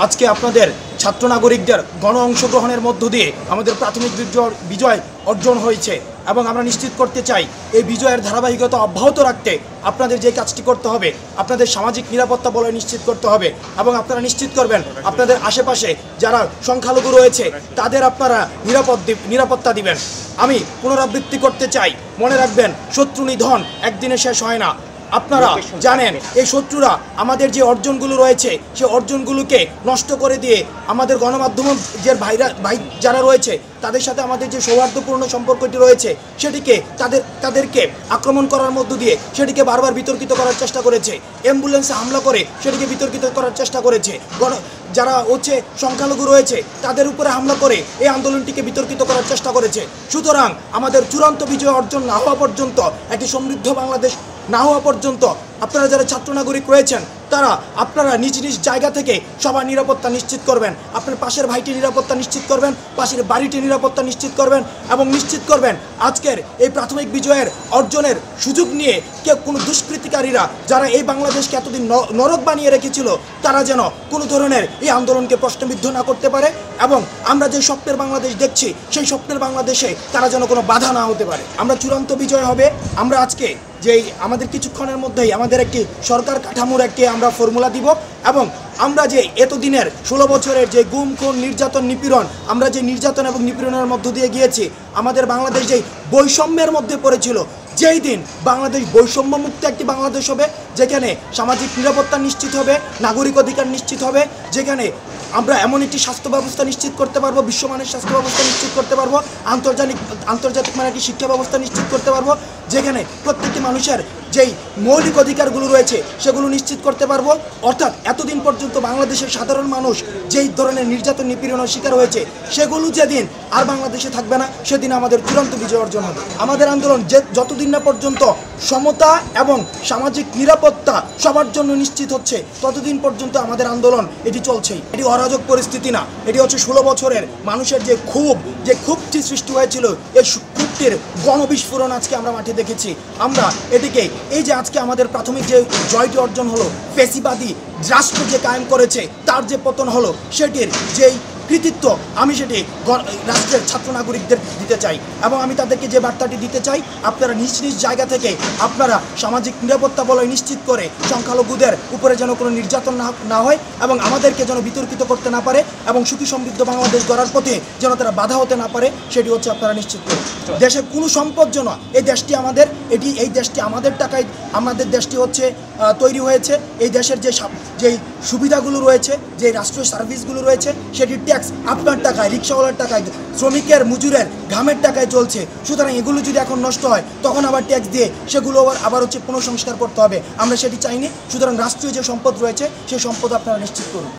আজকে আপনাদের ছাত্র নাগরিকদের গণ অংশগ্রহণের মধ্য দিয়ে আমাদের প্রাথমিক বিজয় অর্জন হয়েছে এবং আমরা নিশ্চিত করতে চাই এই বিজয়ের ধারাবাহিকতা অব্যাহত রাখতে আপনাদের যে কাজটি করতে হবে, আপনাদের সামাজিক নিরাপত্তা বলয় নিশ্চিত করতে হবে এবং আপনারা নিশ্চিত করবেন আপনাদের আশেপাশে যারা সংখ্যালঘু রয়েছে তাদের আপনারা নিরাপত্তা দিবেন। আমি পুনরাবৃত্তি করতে চাই, মনে রাখবেন শত্রু নিধন একদিনে শেষ হয় না। আপনারা জানেন এই শত্রুরা আমাদের যে অর্জনগুলো রয়েছে সেই অর্জনগুলোকে নষ্ট করে দিয়ে আমাদের গণমাধ্যমের যে ভাই যারা রয়েছে তাদের সাথে আমাদের যে সৌহার্দ্যপূর্ণ সম্পর্কটি রয়েছে সেটিকে তাদেরকে আক্রমণ করার মধ্য দিয়ে সেটিকে বারবার বিতর্কিত করার চেষ্টা করেছে, অ্যাম্বুলেন্সে হামলা করে সেটিকে বিতর্কিত করার চেষ্টা করেছে, যারা সংখ্যালঘু রয়েছে তাদের উপরে হামলা করে এই আন্দোলনটিকে বিতর্কিত করার চেষ্টা করেছে। সুতরাং আমাদের চূড়ান্ত বিজয় অর্জন না হওয়া পর্যন্ত, একটি সমৃদ্ধ বাংলাদেশ না হওয়া পর্যন্ত আপনারা যারা ছাত্র নাগরিক রয়েছেন আপনারা নিজ নিজ জায়গা থেকে সবার নিরাপত্তা নিশ্চিত করবেন, আপনার পাশের ভাইটির নিরাপত্তা নিশ্চিত করবেন, পাশের বাড়িটির নিরাপত্তা নিশ্চিত করবেন এবং নিশ্চিত করবেন আজকের এই প্রাথমিক বিজয়ের অর্জনের সুযোগ নিয়ে কোনো দুষ্কৃতিকারীরা যারা এই বাংলাদেশকে এতদিন নরক বানিয়ে রেখেছিল তারা যেন কোনো ধরনের এই আন্দোলনকে প্রশ্নবিদ্ধ না করতে পারে এবং আমরা যে স্বপ্নের বাংলাদেশ দেখছি সেই স্বপ্নের বাংলাদেশে তারা যেন কোনো বাধা না হতে পারে। আমরা চূড়ান্ত বিজয় হবে। আমরা আজকে যেই আমাদের কিছুক্ষণের মধ্যেই আমাদের একটি সরকার কাঠামোর একটি আমরা ফর্মুলা দিব এবং আমরা যে এতদিনের 16 বছরের যে গুম খুন নির্যাতন নিপীড়ন আমরা যে নির্যাতন এবং নিপীড়নের মধ্য দিয়ে গিয়েছি, আমাদের বাংলাদেশ যেই বৈষম্যের মধ্যে পড়েছিল, যেই দিন বাংলাদেশ বৈষম্য মুক্ত একটি বাংলাদেশ হবে, যেখানে সামাজিক নিরাপত্তা নিশ্চিত হবে, নাগরিক অধিকার নিশ্চিত হবে, যেখানে আমরা এমন একটি স্বাস্থ্য ব্যবস্থা নিশ্চিত করতে পারবো, বিশ্বমানের স্বাস্থ্য ব্যবস্থা নিশ্চিত করতে পারবো, আন্তর্জাতিক মানের একটি শিক্ষা ব্যবস্থা নিশ্চিত করতে পারবো, যেখানে প্রত্যেকটি মানুষের যেই মৌলিক অধিকারগুলো রয়েছে সেগুলো নিশ্চিত করতে পারবো। অর্থাৎ এতদিন পর্যন্ত বাংলাদেশের সাধারণ মানুষ যেই ধরনের নির্যাতন নিপীড়নের শিকার হয়েছে সেগুলো যেদিন আর বাংলাদেশে থাকবে না সেদিন আমাদের চূড়ান্ত বিজয় অর্জন হবে। আমাদের আন্দোলন যতদিন না পর্যন্ত সমতা এবং সামাজিক নিরাপত্তা সবার জন্য নিশ্চিত হচ্ছে ততদিন পর্যন্ত আমাদের আন্দোলন এটি চলছেই। এটি অরাজক পরিস্থিতি না, এটি হচ্ছে 16 বছরের মানুষের যে ক্ষোভটি সৃষ্টি হয়েছিল এই ক্ষোভটির গণবিস্ফোরণ আজকে আমরা মাঠে দেখেছি। আমরা এটিকে এই যে আজকে আমাদের প্রাথমিক যে জয়টি অর্জন হলো, ফ্যাসিবাদী রাষ্ট্র যে কায়েম করেছে তার যে পতন হলো সেটির যেই কৃতিত্ব আমি সেটি রাষ্ট্রের ছাত্র নাগরিকদের দিতে চাই এবং আমি তাদেরকে যে বার্তাটি দিতে চাই আপনারা নিজ নিজ জায়গা থেকে আপনারা সামাজিক নিরাপত্তা বলয় নিশ্চিত করে সংখ্যালঘুদের উপরে যেন কোনো নির্যাতন না হয় এবং আমাদেরকে যেন বিতর্কিত করতে না পারে এবং সুখী সমৃদ্ধ বাংলাদেশ গড়ার পথে যেন তারা বাধা হতে না পারে সেটি হচ্ছে আপনারা নিশ্চিত করে। দেশের কোনো সম্পদ যেন এই দেশটি আমাদের, এই দেশটি আমাদের টাকায় আমাদের দেশটি হচ্ছে তৈরি হয়েছে। এই দেশের যেই সুবিধাগুলো রয়েছে, যে রাষ্ট্রীয় সার্ভিসগুলো রয়েছে সেটির ট্যাক্স আপনার টাকায়, রিক্সাওয়ালার টাকায়, শ্রমিকের মজুরের ঘামের টাকায় চলছে। সুতরাং এগুলো যদি এখন নষ্ট হয় তখন আবার ট্যাক্স দিয়ে সেগুলো আবার হচ্ছে পুনঃসংস্কার করতে হবে, আমরা সেটি চাইনি। সুতরাং রাষ্ট্রীয় যে সম্পদ রয়েছে সেই সম্পদ আপনারা নিশ্চিত করুন।